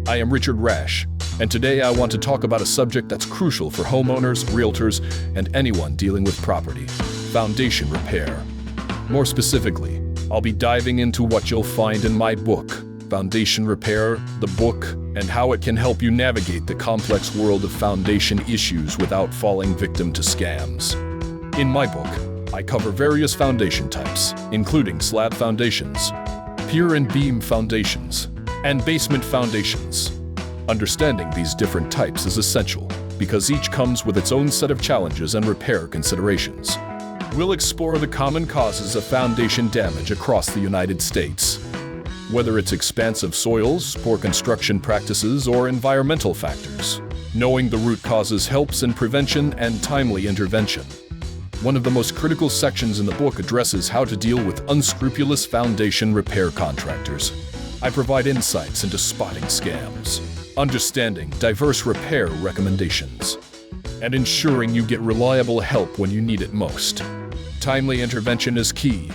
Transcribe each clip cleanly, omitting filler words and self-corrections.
I am Richard Rash, and today I want to talk about a subject that's crucial for homeowners, realtors, and anyone dealing with property: foundation repair. More specifically, I'll be diving into what you'll find in my book, Foundation Repair, the book, and how it can help you navigate the complex world of foundation issues without falling victim to scams. In my book, I cover various foundation types, including slab foundations, pier and beam foundations, and basement foundations. Understanding these different types is essential because each comes with its own set of challenges and repair considerations. We'll explore the common causes of foundation damage across the United States. Whether it's expansive soils, poor construction practices, or environmental factors, knowing the root causes helps in prevention and timely intervention. One of the most critical sections in the book addresses how to deal with unscrupulous foundation repair contractors. I provide insights into spotting scams, understanding diverse repair recommendations, and ensuring you get reliable help when you need it most. Timely intervention is key.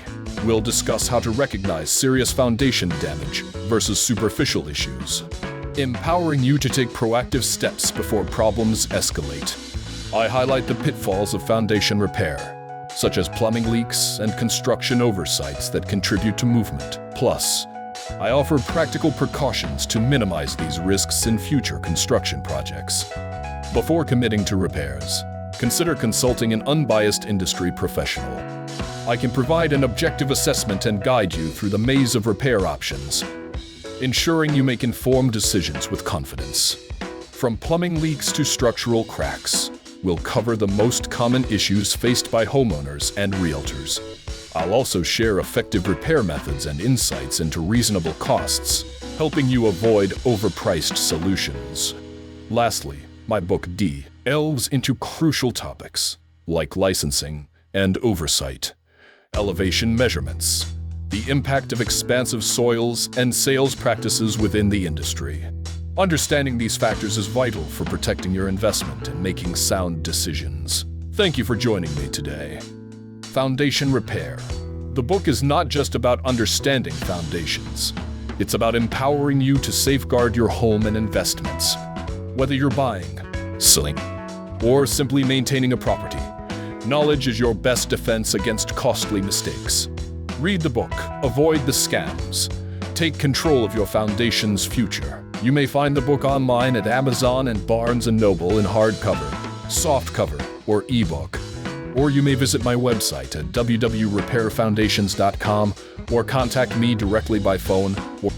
We'll discuss how to recognize serious foundation damage versus superficial issues, empowering you to take proactive steps before problems escalate. I highlight the pitfalls of foundation repair, such as plumbing leaks and construction oversights that contribute to movement. Plus, I offer practical precautions to minimize these risks in future construction projects. Before committing to repairs, consider consulting an unbiased industry professional. I can provide an objective assessment and guide you through the maze of repair options, ensuring you make informed decisions with confidence. From plumbing leaks to structural cracks, we'll cover the most common issues faced by homeowners and realtors. I'll also share effective repair methods and insights into reasonable costs, helping you avoid overpriced solutions. Lastly, my book delves into crucial topics like licensing and oversight, elevation measurements, the impact of expansive soils, and sales practices within the industry. Understanding these factors is vital for protecting your investment and making sound decisions. Thank you for joining me today. Foundation Repair. The book is not just about understanding foundations. It's about empowering you to safeguard your home and investments. Whether you're buying, selling, or simply maintaining a property, knowledge is your best defense against costly mistakes. Read the book, avoid the scams, take control of your foundation's future. You may find the book online at Amazon and Barnes & Noble in hardcover, softcover, or ebook. Or you may visit my website at www.repairfoundations.com or contact me directly by phone or